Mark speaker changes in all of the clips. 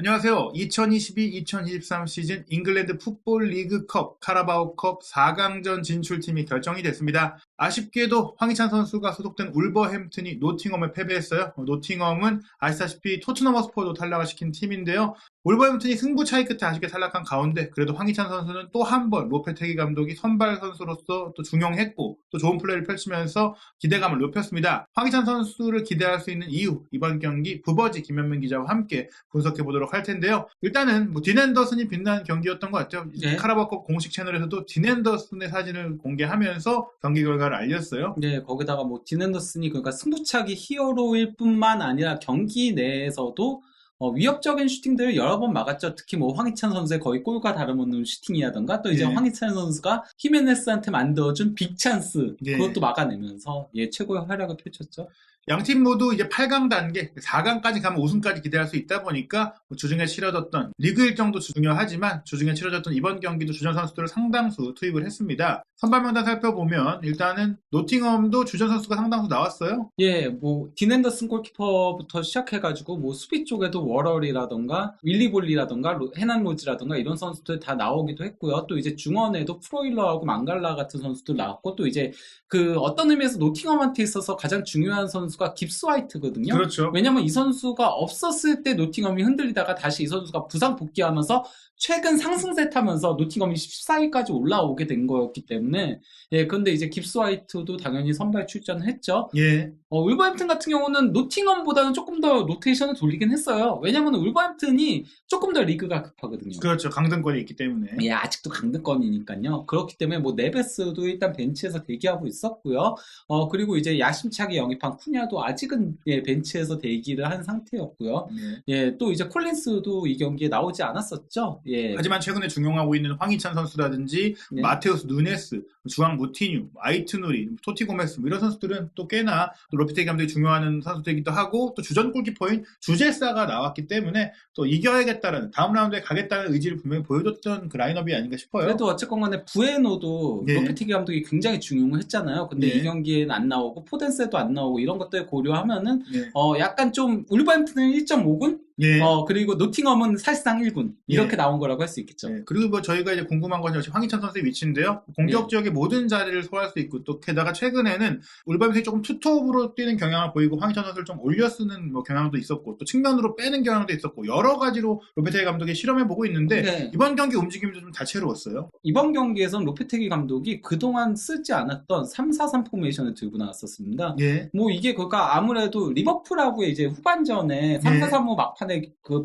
Speaker 1: 안녕하세요. 2022-2023 시즌 잉글랜드 풋볼 리그컵 카라바오컵 4강전 진출팀이 결정이 됐습니다. 아쉽게도 황희찬 선수가 소속된 울버햄튼이 노팅엄에 패배했어요. 노팅엄은 아시다시피 토트넘 허스퍼도 탈락을 시킨 팀인데요. 울버햄튼이 승부 차이 끝에 아쉽게 탈락한 가운데 그래도 황희찬 선수는 또 한 번 로페테기 감독이 선발 선수로서 또 중용했고 또 좋은 플레이를 펼치면서 기대감을 높였습니다. 황희찬 선수를 기대할 수 있는 이유, 이번 경기 부버지 김현민 기자와 함께 분석해 보도록 할 텐데요. 일단은 딘 앤더슨이 빛난 경기였던 것 같죠.
Speaker 2: 네.
Speaker 1: 카라바오컵 공식 채널에서도 딘 앤더슨의 사진을 공개하면서 경기 결과를 알렸어요.
Speaker 2: 네, 거기다가 딘 앤더슨이 그러니까 승부차기 히어로일 뿐만 아니라 경기 내에서도 위협적인 슈팅들을 여러 번 막았죠. 특히 황희찬 선수의 거의 골과 다름없는 슈팅이라던가 또 이제
Speaker 1: 네.
Speaker 2: 황희찬 선수가 히메네스한테 만들어준 빅찬스
Speaker 1: 네.
Speaker 2: 그것도 막아내면서 최고의 활약을 펼쳤죠.
Speaker 1: 양팀 모두 이제 8강 단계, 4강까지 가면 우승까지 기대할 수 있다 보니까 주중에 치러졌던 리그 일정도 중요하지만 주중에 치러졌던 이번 경기도 주전 선수들을 상당수 투입을 했습니다. 선발 명단 살펴보면 일단은 노팅엄도 주전 선수가 상당수 나왔어요.
Speaker 2: 예, 딘 앤더슨 골키퍼부터 시작해가지고 수비 쪽에도 워럴이라던가 윌리볼리라던가 헤난 로즈라던가 이런 선수들 다 나오기도 했고요. 또 이제 중원에도 프로일러하고 망갈라 같은 선수들 나왔고 또 이제 어떤 의미에서 노팅엄한테 있어서 가장 중요한 선수가 깁스 화이트거든요.
Speaker 1: 그렇죠.
Speaker 2: 왜냐면 이 선수가 없었을 때 노팅엄이 흔들리다가 다시 이 선수가 부상 복귀하면서 최근 상승세 타면서 노팅엄이 14위까지 올라오게 된 거였기 때문에 그런데 이제 깁스 화이트도 당연히 선발 출전을 했죠.
Speaker 1: 예.
Speaker 2: 울버햄튼 같은 경우는 노팅엄보다는 조금 더 로테이션을 돌리긴 했어요. 왜냐면 울버햄튼이 조금 더 리그가 급하거든요.
Speaker 1: 그렇죠. 강등권이 있기 때문에.
Speaker 2: 예, 아직도 강등권이니까요. 그렇기 때문에 네베스도 일단 벤치에서 대기하고 있었고요. 그리고 이제 야심차게 영입한 쿠냐도 아직은 벤치에서 대기를 한 상태였고요.
Speaker 1: 네.
Speaker 2: 또 이제 콜린스도 이 경기에 나오지 않았었죠.
Speaker 1: 하지만 최근에 중용하고 있는 황희찬 선수라든지 마테우스 누네스, 주앙 무티뉴, 아이트누리, 토티 고메스 이런 선수들은 또 꽤나 로페테기 감독이 중요한 선수들이기도 하고 또 주전 골키퍼인 주제사가 나왔기 때문에 또 이겨야겠다는 다음 라운드에 가겠다는 의지를 분명히 보여줬던 그 라인업이 아닌가 싶어요.
Speaker 2: 그래도 어쨌건 간에 부에노도 로페테기 감독이 굉장히 중용을 했잖아요. 근데 이 경기에는 안 나오고 포덴세도 안 나오고 이런 것들 고려하면은 약간 좀 울버햄튼은 1.5군? 그리고 노팅엄은 사실상 1군 이렇게 나온 거라고 할 수 있겠죠.
Speaker 1: 그리고 저희가 이제 궁금한 건 역시 황희찬 선수의 위치인데요. 공격 지역의 모든 자리를 소화할 수 있고 또 게다가 최근에는 울버햄튼이 조금 투톱으로 뛰는 경향을 보이고 황희찬 선수를 좀 올려 쓰는 경향도 있었고 또 측면으로 빼는 경향도 있었고 여러 가지로 로페테기 감독이 실험해보고 있는데 이번 경기 움직임도 좀 다채로웠어요.
Speaker 2: 이번 경기에서는 로페테기 감독이 그동안 쓰지 않았던 3-4-3 포메이션을 들고 나왔었습니다. 이게 그러니까 아무래도 리버풀하고 이제 후반전에 3-4-3호 막판에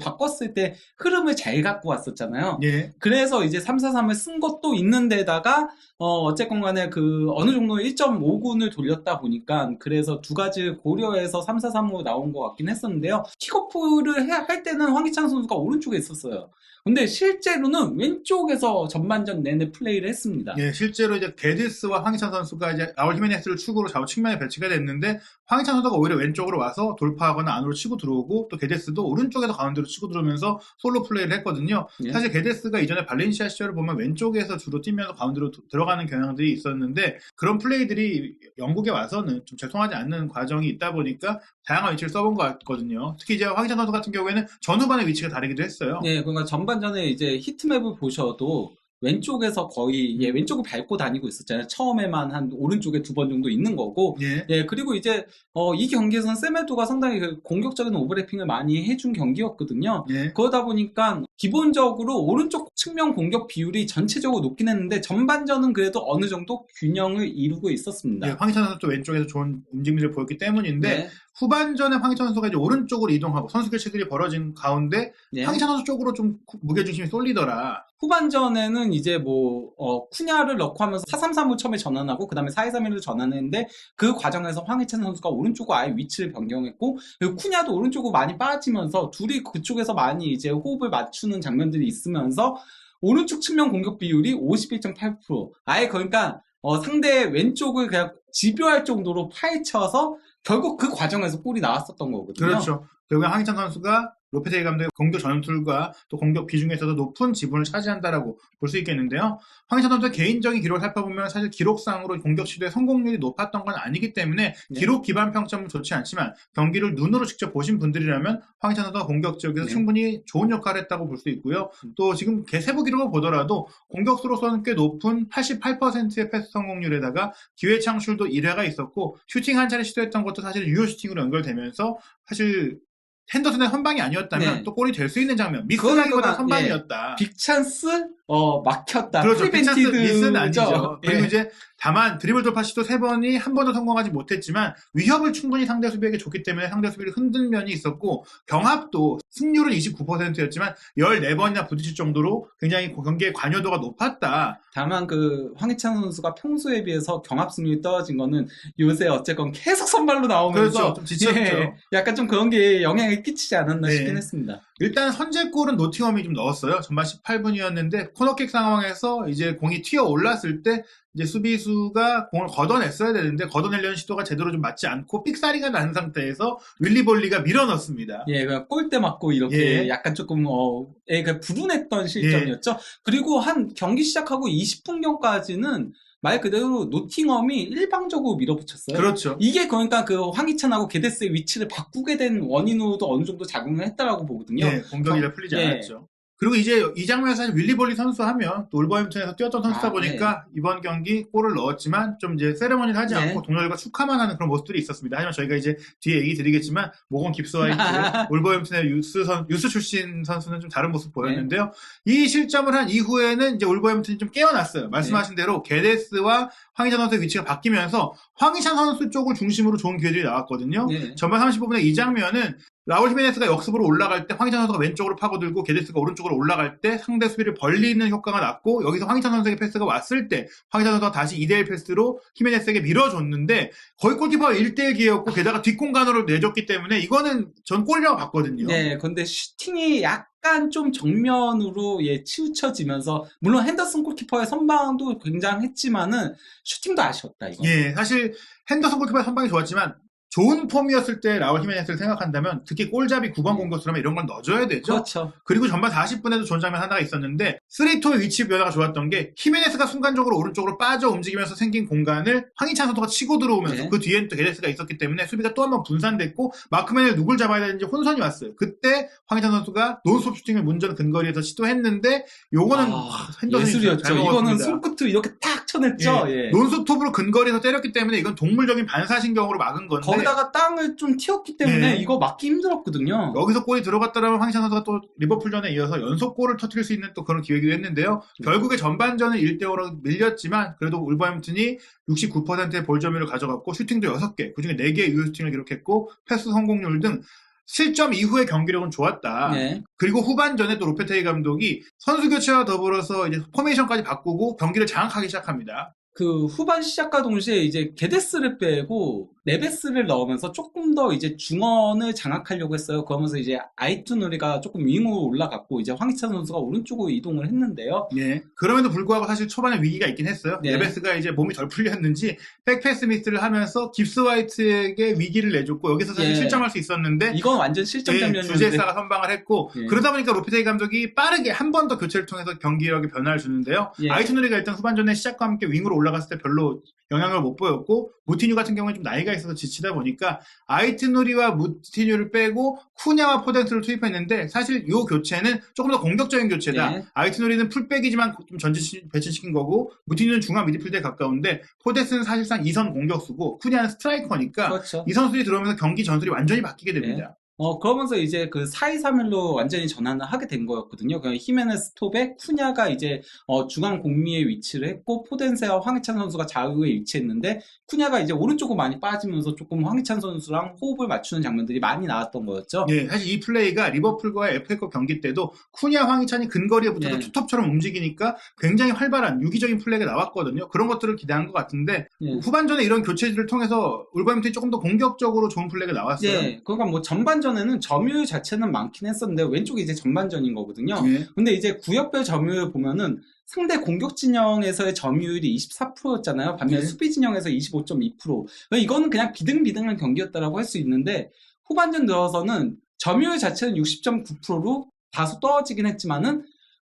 Speaker 2: 바꿨을 때 흐름을 잘 갖고 왔었잖아요. 그래서 이제 3-4-3을 쓴 것도 있는데다가 어쨌건 간에 어느 정도 1.5군을 돌렸다 보니까 그래서 두 가지를 고려해서 3-4-3으로 나온 것 같긴 했었는데요. 킥오프를 할 때는 황희찬 선수가 오른쪽에 있었어요. 근데 실제로는 왼쪽에서 전반전 내내 플레이를 했습니다.
Speaker 1: 실제로 이제 게디스와 황희찬 선수가 이제 라울 히메네스를 축으로 좌우 측면에 배치가 됐는데 황희찬 선수가 오히려 왼쪽으로 와서 돌파하거나 안으로 치고 들어오고 또 게디스도 오른쪽에서 가운데로 치고 들어오면서 솔로 플레이를 했거든요. 사실 게디스가 이전에 발렌시아 시절을 보면 왼쪽에서 주로 뛰면서 가운데로 들어가는 경향들이 있었는데 그런 플레이들이 영국에 와서는 좀 적성하지 않는 과정이 있다 보니까 다양한 위치를 써본 것 같거든요. 특히 이제 황희찬 선수 같은 경우에는 전후반의 위치가 다르기도 했어요.
Speaker 2: 그러니까 전반전에 이제 히트맵을 보셔도 왼쪽에서 거의 왼쪽을 밟고 다니고 있었잖아요. 처음에만 한 오른쪽에 2번 정도 있는 거고 그리고 이제 이 경기에서는 세메도가 상당히 공격적인 오버래핑을 많이 해준 경기였거든요. 그러다 보니까 기본적으로 오른쪽 측면 공격 비율이 전체적으로 높긴 했는데 전반전은 그래도 어느 정도 균형을 이루고 있었습니다.
Speaker 1: 황희찬 선수도 왼쪽에서 좋은 움직임을 보였기 때문인데 후반전에 황희찬 선수가 이제 오른쪽으로 이동하고 선수 교체들이 벌어진 가운데 황희찬 선수 쪽으로 좀 무게중심이 쏠리더라.
Speaker 2: 후반전에는 이제 쿠냐를 넣고 하면서 4-3-3을 처음에 전환하고 그 다음에 4-2-3-1로 전환했는데 그 과정에서 황희찬 선수가 오른쪽으로 아예 위치를 변경했고 그리고 쿠냐도 오른쪽으로 많이 빠지면서 둘이 그쪽에서 많이 이제 호흡을 맞추는 장면들이 있으면서 오른쪽 측면 공격 비율이 51.8%. 아예 그러니까 상대 왼쪽을 그냥 집요할 정도로 파헤쳐서 결국 그 과정에서 골이 나왔었던 거거든요.
Speaker 1: 그렇죠. 결국에 황희찬 선수가 로페테기 감독의 공격 전술과 또 공격 비중에서도 높은 지분을 차지한다라고 볼 수 있겠는데요. 황희찬 선수의 개인적인 기록을 살펴보면 사실 기록상으로 공격 시도의 성공률이 높았던 건 아니기 때문에 기록 기반 평점은 좋지 않지만 경기를 눈으로 직접 보신 분들이라면 황희찬 선수가 공격적에서 충분히 좋은 역할을 했다고 볼 수 있고요. 또 지금 세부 기록을 보더라도 공격수로서는 꽤 높은 88%의 패스 성공률에다가 기회 창출도 1회가 있었고 슈팅 한 차례 시도했던 것도 사실 유효 슈팅으로 연결되면서 사실 핸더슨의 선방이 아니었다면 또 골이 될 수 있는 장면. 미스라기보다 선방이었다.
Speaker 2: 빅찬스 막혔다.
Speaker 1: 그렇죠. 빅찬스
Speaker 2: 프리벤티드
Speaker 1: 미스는 아니죠. 그리고 이제 다만 드리블 돌파 시도 3번이 한 번도 성공하지 못했지만 위협을 충분히 상대 수비에게 줬기 때문에 상대 수비를 흔든 면이 있었고 경합도 승률은 29%였지만 14번이나 부딪힐 정도로 굉장히 경기의 관여도가 높았다.
Speaker 2: 다만 그 황희찬 선수가 평소에 비해서 경합 승률이 떨어진 거는 요새 어쨌건 계속 선발로 나오면서
Speaker 1: 그렇죠. 좀 지쳤죠.
Speaker 2: 약간 좀 그런 게 영향을 끼치지 않았나 싶긴 했습니다.
Speaker 1: 일단 선제골은 노팅엄이 좀 넣었어요. 전반 18분이었는데 코너킥 상황에서 이제 공이 튀어 올랐을 때 이제 수비수가 공을 걷어냈어야 되는데 걷어내려는 시도가 제대로 좀 맞지 않고 삑사리가 난 상태에서 윌리볼리가 밀어넣습니다.
Speaker 2: 그냥 골대 맞고 이렇게 약간 조금 불운했던 실점이었죠. 그리고 한 경기 시작하고 20분경까지는 말 그대로 노팅엄이 일방적으로 밀어붙였어요.
Speaker 1: 그렇죠.
Speaker 2: 이게 그러니까 그 황희찬하고 게데스의 위치를 바꾸게 된 원인으로도 어느 정도 작용을 했다라고 보거든요.
Speaker 1: 공격이 풀리지 않았죠. 그리고 이제 이 장면에서 사실 윌리볼리 선수 하면 또 울버햄튼에서 뛰었던 선수다 보니까 이번 경기 골을 넣었지만 좀 이제 세레머니를 하지 않고 동료들과 축하만 하는 그런 모습들이 있었습니다. 하지만 저희가 이제 뒤에 얘기 드리겠지만 모건 깁스와이트 울버햄튼의 유스 출신 선수는 좀 다른 모습 보였는데요. 이 실점을 한 이후에는 이제 울버햄튼이 좀 깨어났어요. 말씀하신 대로 게데스와 황희찬 선수의 위치가 바뀌면서 황희찬 선수 쪽을 중심으로 좋은 기회들이 나왔거든요. 전반 35분에 이 장면은 라울 히메네스가 역습으로 올라갈 때 황희찬 선수가 왼쪽으로 파고들고 게데스가 오른쪽으로 올라갈 때 상대 수비를 벌리는 효과가 났고 여기서 황희찬 선수에게 패스가 왔을 때 황희찬 선수가 다시 2대1 패스로 히메네스에게 밀어줬는데 거의 골키퍼가 1대1 기회였고 게다가 뒷공간으로 내줬기 때문에 이거는 전 골이라고 봤거든요.
Speaker 2: 근데 슈팅이 약간 좀 정면으로 치우쳐지면서 물론 핸더슨 골키퍼의 선방도 굉장했지만은 슈팅도 아쉬웠다 이거.
Speaker 1: 사실 핸더슨 골키퍼의 선방이 좋았지만 좋은 폼이었을 때 라울 히메네스를 생각한다면 특히 골잡이 9번 공격수라면 이런 건 넣어줘야 되죠.
Speaker 2: 그렇죠.
Speaker 1: 그리고 전반 40분에도 좋은 장면 하나가 있었는데 스리토의 위치 변화가 좋았던 게 히메네스가 순간적으로 오른쪽으로 빠져 움직이면서 생긴 공간을 황희찬 선수가 치고 들어오면서 그 뒤에는 또 게데스가 있었기 때문에 수비가 또 한 번 분산됐고 마크맨을 누굴 잡아야 되는지 혼선이 왔어요. 그때 황희찬 선수가 논스톱 슈팅을 문전 근거리에서 시도했는데 요거는 핸더슨이
Speaker 2: 예술이었죠. 이거는 손끝으로 이렇게 탁 쳐냈죠.
Speaker 1: 논스톱으로 근거리에서 때렸기 때문에 이건 동물적인 반사신경으로 막은 건데
Speaker 2: 거기다가 땅을 좀 튀었기 때문에 이거 막기 힘들었거든요.
Speaker 1: 여기서 골이 들어갔다라면 황희찬 선수가 또 리버풀전에 이어서 연속골을 터뜨릴 수 있는 또 그런 기회기도 했는데요. 결국에 전반전은 1대5로 밀렸지만 그래도 울버햄튼이 69%의 볼 점유율을 가져갔고 슈팅도 6개, 그중에 4개의 유효 슈팅을 기록했고 패스 성공률 등 실점 이후의 경기력은 좋았다. 그리고 후반전에 또 로페테기 감독이 선수 교체와 더불어서 이제 포메이션까지 바꾸고 경기를 장악하기 시작합니다.
Speaker 2: 그 후반 시작과 동시에 이제 게데스를 빼고 네베스를 넣으면서 조금 더 이제 중원을 장악하려고 했어요. 그러면서 이제 아이투누리가 조금 윙으로 올라갔고 이제 황희찬 선수가 오른쪽으로 이동을 했는데요.
Speaker 1: 그럼에도 불구하고 사실 초반에 위기가 있긴 했어요. 네베스가 이제 몸이 덜 풀렸는지 백패스 미스를 하면서 깁스 화이트에게 위기를 내줬고 여기서 사실 실점할 수 있었는데
Speaker 2: 이건 완전 실점 장면이었는데
Speaker 1: 주제사가 선방을 했고 그러다 보니까 로페테기 감독이 빠르게 한 번 더 교체를 통해서 경기력에 변화를 주는데요. 아이투누리가 일단 후반전에 시작과 함께 윙으로 올라갔을 때 별로 영향을 못 보였고 무티뉴 같은 경우는 좀 나이가 있어서 지치다 보니까 아이투누리와 무티뉴를 빼고 쿠냐와 포덴스를 투입했는데 사실 이 교체는 조금 더 공격적인 교체다. 아이투누리는 풀백이지만 좀 전진 배치시킨 거고 무티뉴는 중앙 미드필드에 가까운데 포덴스는 사실상 2선 공격수고 쿠냐는 스트라이커니까 이 선수들이 들어오면서 경기 전술이 완전히 바뀌게 됩니다.
Speaker 2: 그러면서 이제 그 4-2-3-1로 완전히 전환을 하게 된 거였거든요. 그냥 히메네스 톱에 쿠냐가 이제 중앙 공미에 위치를 했고 포덴세와 황희찬 선수가 좌우에 위치했는데 쿠냐가 이제 오른쪽으로 많이 빠지면서 조금 황희찬 선수랑 호흡을 맞추는 장면들이 많이 나왔던 거였죠.
Speaker 1: 사실 이 플레이가 리버풀과의 FA컵 경기 때도 쿠냐, 황희찬이 근거리에 붙어서 투톱처럼 움직이니까 굉장히 활발한 유기적인 플레이가 나왔거든요. 그런 것들을 기대한 것 같은데 후반전에 이런 교체들을 통해서 울버햄튼이 조금 더 공격적으로 좋은 플레이가 나왔어요.
Speaker 2: 그러니까 뭐 전반전에는 점유율 자체는 많긴 했었는데 왼쪽이 이제 전반전인 거거든요. 근데 이제 구역별 점유율 보면은 상대 공격 진영에서의 점유율이 24%였잖아요. 반면 수비 진영에서 25.2%. 이거는 그냥 비등비등한 경기였다라고 할 수 있는데 후반전 들어서는 점유율 자체는 60.9%로 다소 떨어지긴 했지만은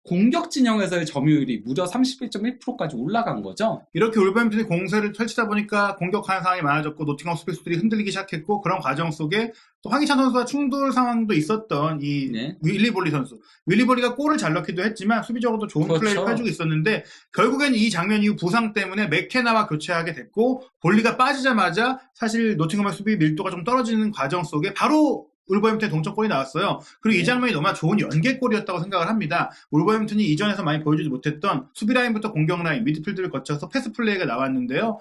Speaker 2: 공격 진영에서의 점유율이 무려 31.1%까지 올라간 거죠.
Speaker 1: 이렇게 울버햄튼이 공세를 펼치다 보니까 공격하는 상황이 많아졌고 노팅엄 수비수들이 흔들리기 시작했고 그런 과정 속에 또 황희찬 선수와 충돌 상황도 있었던 이 윌리 볼리 선수. 윌리 볼리가 골을 잘 넣기도 했지만 수비적으로도 좋은 플레이를 해주고 있었는데 결국엔 이 장면 이후 부상 때문에 맥케나와 교체하게 됐고 볼리가 빠지자마자 사실 노팅엄의 수비 밀도가 좀 떨어지는 과정 속에 바로 울버햄튼의 동점골이 나왔어요. 그리고 이 장면이 너무나 좋은 연계골이었다고 생각을 합니다. 울버햄튼이 이전에서 많이 보여주지 못했던 수비 라인부터 공격 라인, 미드필드를 거쳐서 패스 플레이가 나왔는데요.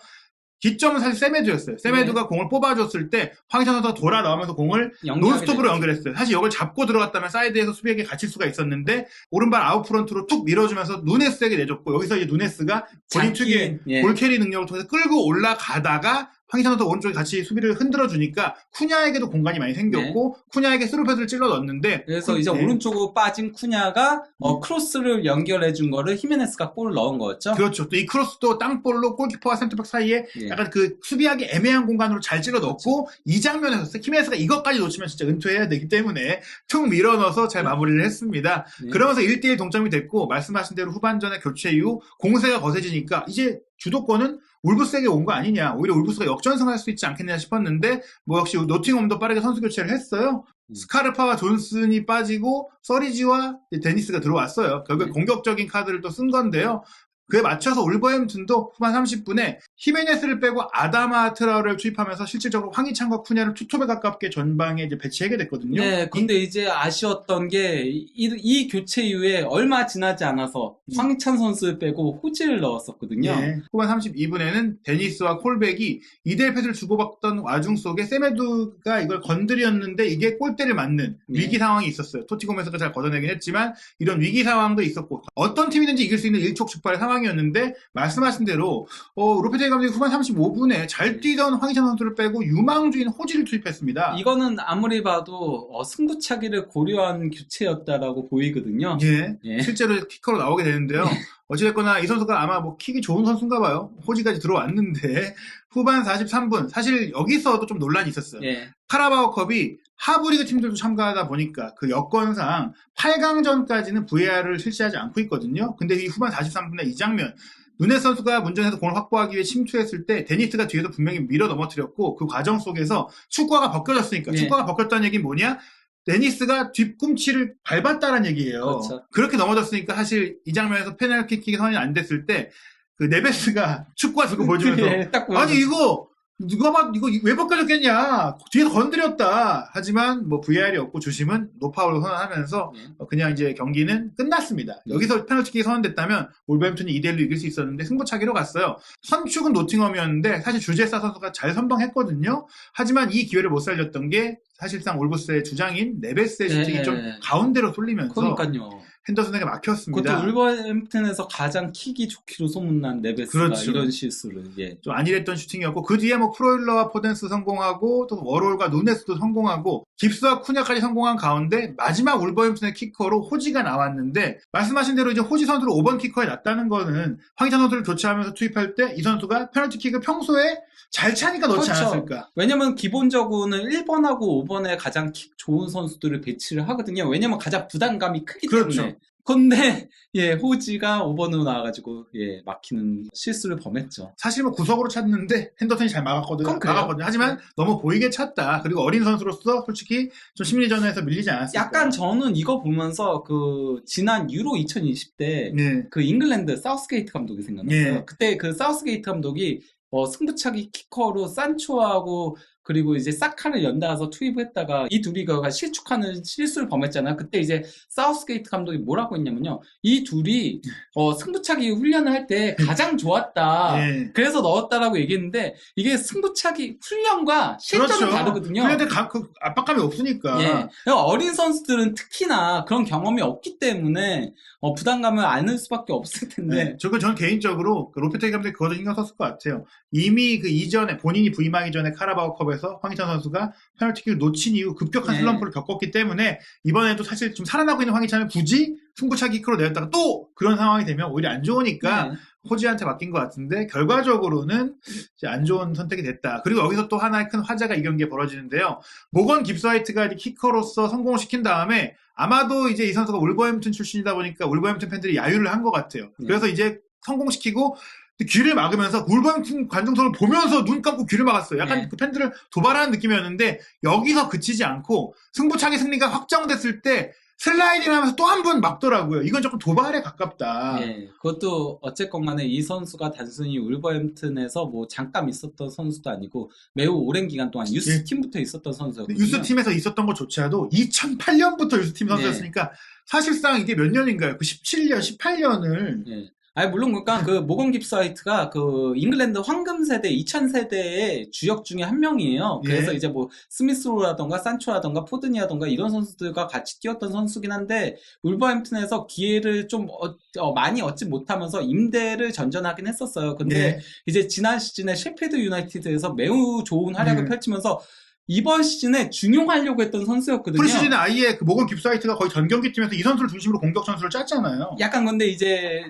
Speaker 1: 기점은 사실 세메두였어요. 세메두가 공을 뽑아줬을 때 황희찬 선수가 돌아 나오면서 공을 논스톱으로 연결했어요. 사실 이걸 잡고 들어갔다면 사이드에서 수비에게 갇힐 수가 있었는데 오른발 아웃프런트로 툭 밀어주면서 누네스에게 내줬고 여기서 이제 누네스가 본인 특유의 볼캐리 능력을 통해서 끌고 올라가다가 황희찬 선수 오른쪽에 같이 수비를 흔들어주니까 쿠냐에게도 공간이 많이 생겼고 쿠냐에게 스루패스를 찔러 넣었는데
Speaker 2: 그래서 이제 오른쪽으로 빠진 쿠냐가 크로스를 연결해준 거를 히메네스가 골을 넣은 거였죠.
Speaker 1: 그렇죠. 또 이 크로스도 땅볼로 골키퍼와 센터백 사이에 약간 그 수비하기 애매한 공간으로 잘 찔러 넣었고 이 장면에서 히메네스가 이것까지 놓치면 진짜 은퇴해야 되기 때문에 툭 밀어 넣어서 잘 마무리를 했습니다. 그러면서 1대1 동점이 됐고 말씀하신 대로 후반전에 교체 이후 공세가 거세지니까 이제 주도권은 울브스에게 온 거 아니냐. 오히려 울브스가 역전승할 수 있지 않겠냐 싶었는데 뭐 역시 노팅엄도 빠르게 선수 교체를 했어요. 스카르파와 존슨이 빠지고 서리지와 데니스가 들어왔어요. 결국 공격적인 카드를 또 쓴 건데요. 그에 맞춰서 울버햄튼도 후반 30분에 히메네스를 빼고 아다마 트라우레를 투입하면서 실질적으로 황희찬과 쿠냐를 투톱에 가깝게 전방에 이제 배치하게 됐거든요.
Speaker 2: 네, 근데 이제 아쉬웠던 게 이 교체 이후에 얼마 지나지 않아서 황희찬 선수를 빼고 호지를 넣었었거든요.
Speaker 1: 네, 후반 32분에는 데니스와 콜백이 2대1 패스를 주고받던 와중 속에 세메두가 이걸 건드렸는데 이게 골대를 맞는 위기 상황이 있었어요. 토티고메스가 잘 걷어내긴 했지만 이런 위기 상황도 있었고 어떤 팀이든지 이길 수 있는 일촉즉발의 상황이었는데 말씀하신 대로 로페테기 감독이 후반 35분에 잘 뛰던 황희찬 선수를 빼고 유망주인 호지를 투입했습니다.
Speaker 2: 이거는 아무리 봐도 승부차기를 고려한 교체였다라고 보이거든요.
Speaker 1: 예. 실제로 키커로 나오게 되는데요. 어찌됐거나 이 선수가 아마 뭐 킥이 좋은 선수인가 봐요. 호지까지 들어왔는데 후반 43분 사실 여기서도 좀 논란이 있었어요. 카라바오컵이 하브리그 팀들도 참가하다 보니까 그 여건상 8강전까지는 VAR을 실시하지 않고 있거든요. 근데 이 후반 43분에 이 장면 누네스 선수가 문전에서 공을 확보하기 위해 침투했을 때 데니스가 뒤에서 분명히 밀어 넘어뜨렸고 그 과정 속에서 축구화가 벗겨졌으니까 축구화가 벗겼다는 얘기는 뭐냐? 데니스가 뒤꿈치를 밟았다는 얘기예요.
Speaker 2: 그렇죠.
Speaker 1: 그렇게 넘어졌으니까 사실 이 장면에서 페널티킥이 선언이 안 됐을 때 그 네베스가 축구화 들고 보여주면서 아니 이거 누가 봐 이거 왜 벗겨졌겠냐 뒤에서 건드렸다. 하지만 뭐 VAR이 없고 주심은 노파울로 선언하면서 그냥 이제 경기는 끝났습니다. 여기서 페널티킥이 선언됐다면 울버햄튼이 2대1로 이길 수 있었는데 승부차기로 갔어요. 선축은 노팅엄이었는데 사실 주제사 선수가 잘 선방했거든요. 하지만 이 기회를 못 살렸던 게 사실상 올브스의 주장인 네베스의 슈팅이 좀 가운데로 쏠리면서
Speaker 2: 그러니까요.
Speaker 1: 핸더슨에게 막혔습니다.
Speaker 2: 그것도 울버햄튼에서 가장 킥이 좋기로 소문난 네베스가 이런 실수를 좀
Speaker 1: 안일했던 슈팅이었고 그 뒤에 뭐 프로일러와 포덴스 성공하고 또 워롤과 누네스도 성공하고 깁스와 쿠냐까지 성공한 가운데 마지막 울버햄튼의 키커로 호지가 나왔는데 말씀하신 대로 이제 호지 선수를 5번 키커에 놨다는 거는 황희찬 선수를 교체하면서 투입할 때 이 선수가 페널티킥을 평소에 잘 차니까 넣지 않았을까.
Speaker 2: 왜냐면 기본적으로는 1번하고 5번에 가장 킥 좋은 선수들을 배치를 하거든요. 왜냐면 가장 부담감이 크기 때문에. 근데 호지가 5번으로 나와가지고 막히는 실수를 범했죠.
Speaker 1: 사실 뭐 구석으로 찼는데 핸더슨이 잘 막았거든요. 하지만 너무 보이게 찼다. 그리고 어린 선수로서 솔직히 좀 심리전에서 밀리지 않았을까.
Speaker 2: 약간 저는 이거 보면서 그 지난 유로 2020 때 그 잉글랜드 사우스게이트 감독이 생각났어요. 그때 그 사우스게이트 감독이 승부차기 키커로 산초하고 그리고 이제 사카를 연달아서 투입했다가 이 둘이 실축하는 실수를 범했잖아요. 그때 이제 사우스게이트 감독이 뭐라고 했냐면요. 이 둘이 승부차기 훈련을 할 때 가장 좋았다. 그래서 넣었다라고 얘기했는데 이게 승부차기 훈련과 실전은 다르거든요.
Speaker 1: 훈련때 그 압박감이 없으니까.
Speaker 2: 어린 선수들은 특히나 그런 경험이 없기 때문에 부담감을 안을 수밖에 없을 텐데.
Speaker 1: 저는 개인적으로 로페테기 감독이 그것도 신경 썼을 것 같아요. 이미 그 이전에 본인이 부임하기 전에 카라바오컵에서 FA컵에서 황희찬 선수가 페널티킥을 놓친 이후 급격한 슬럼프를 겪었기 때문에 이번에도 사실 좀 살아나고 있는 황희찬을 굳이 승부차기 키로 내렸다가 또 그런 상황이 되면 오히려 안 좋으니까 호지한테 맡긴 것 같은데 결과적으로는 이제 안 좋은 선택이 됐다. 그리고 여기서 또 하나의 큰 화제가 이 경기에 벌어지는데요. 모건 깁스화이트가 이제 키커로서 성공을 시킨 다음에 아마도 이제 이 선수가 울버햄튼 출신이다 보니까 울버햄튼 팬들이 야유를 한 것 같아요. 그래서 이제 성공시키고 귀를 막으면서 울버햄튼 관중석을 보면서 눈 감고 귀를 막았어요. 약간 그 팬들을 도발하는 느낌이었는데 여기서 그치지 않고 승부차기 승리가 확정됐을 때 슬라이딩 하면서 또 한 번 막더라고요. 이건 조금 도발에 가깝다.
Speaker 2: 그것도 어쨌건 간에 이 선수가 단순히 울버햄튼에서 뭐 잠깐 있었던 선수도 아니고 매우 오랜 기간 동안 유스팀부터 있었던 선수였거든요.
Speaker 1: 유스팀에서 있었던 것조차도 2008년부터 유스팀 선수였으니까 사실상 이게 몇 년인가요? 그 17년, 18년을
Speaker 2: 물론, 그러니까, 그, 모건 깁스화이트가 그, 잉글랜드 황금 세대, 2000 세대의 주역 중에 한 명이에요. 그래서 이제 뭐, 스미스로라던가, 산초라던가, 포드니라던가, 이런 선수들과 같이 뛰었던 선수긴 한데, 울버햄튼에서 기회를 좀, 많이 얻지 못하면서 임대를 전전하긴 했었어요. 근데, 이제 지난 시즌에 셰필드 유나이티드에서 매우 좋은 활약을 펼치면서, 이번 시즌에 중용하려고 했던 선수였거든요.
Speaker 1: 프리시즌에 아예 그 모건 깁스화이트가 거의 전 경기팀에서 이 선수를 중심으로 공격 전술을 짰잖아요.
Speaker 2: 약간 근데 이제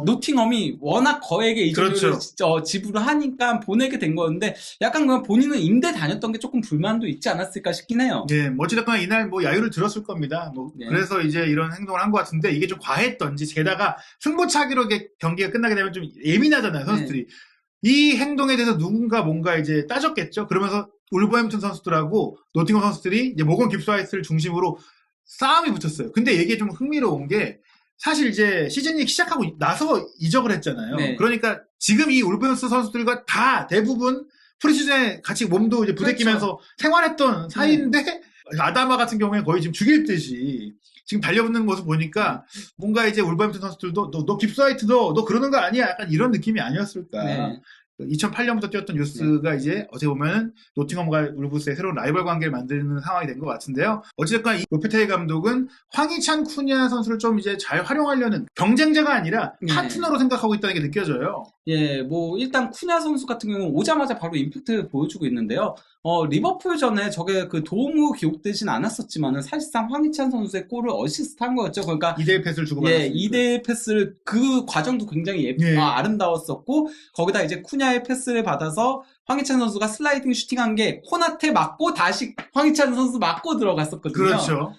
Speaker 2: 노팅엄이 워낙 거액의 이적료를 지불을 하니까 보내게 된 거였는데 약간 그냥 본인은 임대 다녔던 게 조금 불만도 있지 않았을까 싶긴 해요.
Speaker 1: 어찌됐거나 이날 뭐 야유를 들었을 겁니다. 그래서 이제 이런 행동을 한 것 같은데 이게 좀 과했던지 게다가 승부차기로 경기가 끝나게 되면 좀 예민하잖아요, 선수들이. 이 행동에 대해서 누군가 뭔가 이제 따졌겠죠. 그러면서 울버햄튼 선수들하고 노팅엄 선수들이 이제 모건 깁스화이트를 중심으로 싸움이 붙었어요. 근데 이게 좀 흥미로운 게 사실 이제 시즌이 시작하고 나서 이적을 했잖아요. 그러니까 지금 이 울버햄튼 선수들과 다 대부분 프리시즌에 같이 몸도 이제 부대끼면서 생활했던 사이인데 아다마 같은 경우에 거의 지금 죽일 듯이 지금 달려붙는 모습 보니까 뭔가 이제 울버햄튼 선수들도 너 깁스화이트도 너 그러는 거 아니야? 약간 이런 느낌이 아니었을까. 2008년부터 뛰었던 유스가 이제 어떻게 보면 노팅엄과 울브스의 새로운 라이벌 관계를 만드는 상황이 된 것 같은데요. 어쨌든 이 로페테기 감독은 황희찬 쿠냐 선수를 좀 이제 잘 활용하려는 경쟁자가 아니라 파트너로 생각하고 있다는 게 느껴져요.
Speaker 2: 뭐 일단 쿠냐 선수 같은 경우는 오자마자 바로 임팩트를 보여주고 있는데요. 리버풀전에 저게 그 도움이 기록되진 않았었지만은 사실상 황희찬 선수의 골을 어시스트한 거였죠. 그러니까
Speaker 1: 2대1 패스를 주고받았어요.
Speaker 2: 2대1 패스를 그 과정도 굉장히 아름다웠었고 거기다 이제 쿠냐의 패스를 받아서 황희찬 선수가 슬라이딩 슈팅한 게 코나테 맞고 다시 황희찬 선수 맞고 들어갔었거든요.
Speaker 1: 그렇죠.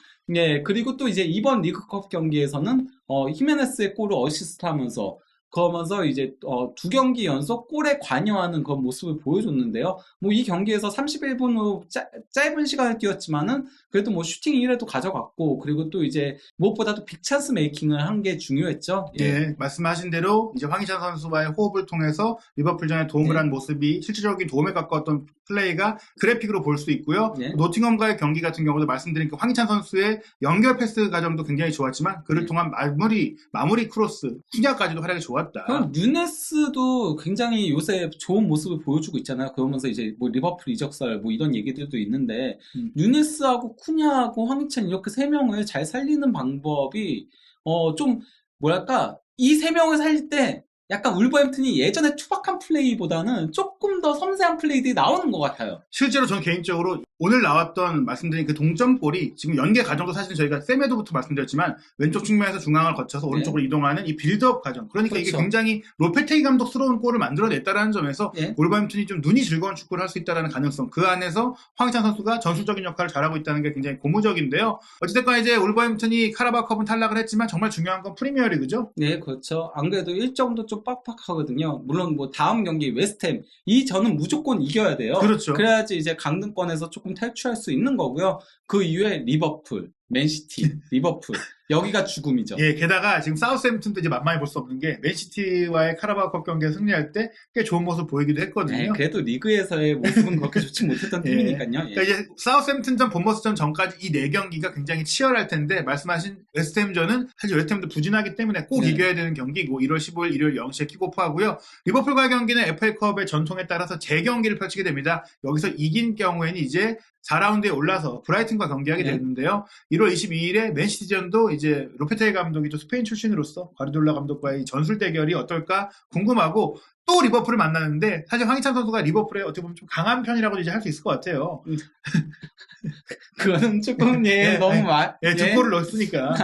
Speaker 2: 그리고 또 이제 이번 리그컵 경기에서는 히메네스의 골을 어시스트하면서 그러면서 이제 2경기 연속 골에 관여하는 그런 모습을 보여줬는데요. 뭐 이 경기에서 31분 후 짧은 시간을 뛰었지만은 그래도 뭐 슈팅 1회도 가져갔고 그리고 또 이제 무엇보다도 빅찬스 메이킹을 한 게 중요했죠.
Speaker 1: 말씀하신 대로 이제 황희찬 선수와의 호흡을 통해서 리버풀전에 도움을 한 모습이 실질적인 도움에 가까웠던 플레이가 그래픽으로 볼 수 있고요. 노팅엄과의 경기 같은 경우도 말씀드린 그 황희찬 선수의 연결 패스 과정도 굉장히 좋았지만 그를 통한 마무리 크로스, 쿠냐까지도 활약이 좋았다.
Speaker 2: 그럼 뉴네스도 굉장히 요새 좋은 모습을 보여주고 있잖아요. 그러면서 이제 뭐 리버풀 이적설 뭐 이런 얘기들도 있는데 뉴네스하고 쿠냐하고 황희찬 이렇게 세 명을 잘 살리는 방법이 좀 뭐랄까 이 세 명을 살릴 때 약간 울버햄튼이 예전에 투박한 플레이보다는 조금 더 섬세한 플레이들이 나오는 것 같아요.
Speaker 1: 실제로 저는 개인적으로 오늘 나왔던 말씀드린 그 동점골이 지금 연계 과정도 사실 저희가 세메도부터 말씀드렸지만 왼쪽 측면에서 중앙을 거쳐서 오른쪽으로 이동하는 이 빌드업 과정. 그러니까 이게 굉장히 로페테기 감독스러운 골을 만들어냈다는 점에서 울버햄튼이 좀 눈이 즐거운 축구를 할 수 있다는 가능성. 그 안에서 황희찬 선수가 전술적인 역할을 잘하고 있다는 게 굉장히 고무적인데요. 어쨌든 이제 울버햄튼이 카라바오컵은 탈락을 했지만 정말 중요한 건 프리미어리그죠.
Speaker 2: 그렇죠. 안 그래도 일정도 좀 빡빡하거든요. 물론 뭐 다음 경기 웨스트햄 저는 무조건 이겨야 돼요.
Speaker 1: 그렇죠.
Speaker 2: 그래야지 이제 강등권에서 조금 탈출할 수 있는 거고요. 그 이후에 리버풀, 맨시티, 리버풀 여기가 죽음이죠.
Speaker 1: 게다가 지금 사우스햄튼도 이제 만만히 볼 수 없는 게 맨시티와의 카라바오컵 경기에 승리할 때 꽤 좋은 모습 보이기도 했거든요.
Speaker 2: 그래도 리그에서의 모습은 그렇게 좋지 못했던 팀이니까요.
Speaker 1: 그러니까 이제 사우스햄튼전, 본머스전 전까지 이 4경기가 굉장히 치열할 텐데 말씀하신 웨스트햄전은 사실 웨스트햄도 부진하기 때문에 꼭 이겨야 되는 경기고 1월 15일 일요일 0시에 킥오프하고요. 리버풀과의 경기는 FA컵의 전통에 따라서 재경기를 펼치게 됩니다. 여기서 이긴 경우에는 이제 4라운드에 올라서 브라이튼과 경기하게 되는데요. 1월 1월 22일에 맨시티전도 이제 로페테기 감독이 또 스페인 출신으로서 과르디올라 감독과의 전술 대결이 어떨까 궁금하고 또 리버풀을 만나는데 사실 황희찬 선수가 리버풀에 어떻게 보면 좀 강한 편이라고 이제 할 수 있을 것 같아요.
Speaker 2: 그거는 조금 너무
Speaker 1: 두 골을 넣었으니까.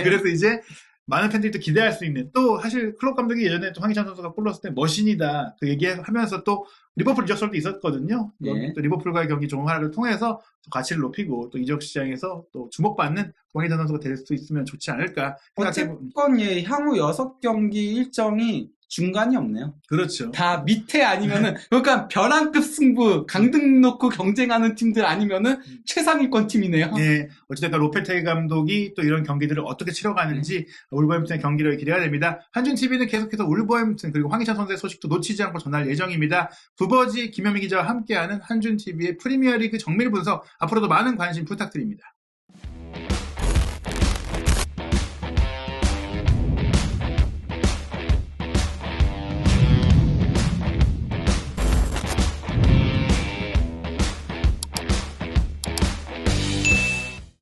Speaker 1: 그래서 이제 많은 팬들이 또 기대할 수 있는 또 사실 클롭 감독이 예전에 또 황희찬 선수가 골 넣었을 때 머신이다 그 얘기하면서 또 리버풀 이적설도 있었거든요. 또 리버풀과의 경기 좋은 활약을 통해서 또 가치를 높이고 또 이적 시장에서 또 주목받는 황희찬 선수가 될 수 있으면 좋지 않을까
Speaker 2: 어쨌건 향후 6경기 일정이 중간이 없네요.
Speaker 1: 그렇죠.
Speaker 2: 다 밑에 아니면은 그러니까 벼랑급 승부 강등 놓고 경쟁하는 팀들 아니면은 최상위권 팀이네요.
Speaker 1: 네, 어쨌든 로페테기 감독이 또 이런 경기들을 어떻게 치러가는지 울버햄튼의 경기를 기대가 됩니다. 한준TV는 계속해서 울버햄튼 그리고 황희찬 선수의 소식도 놓치지 않고 전할 예정입니다. 부버지 김현미 기자와 함께하는 한준TV의 프리미어리그 정밀 분석 앞으로도 많은 관심 부탁드립니다.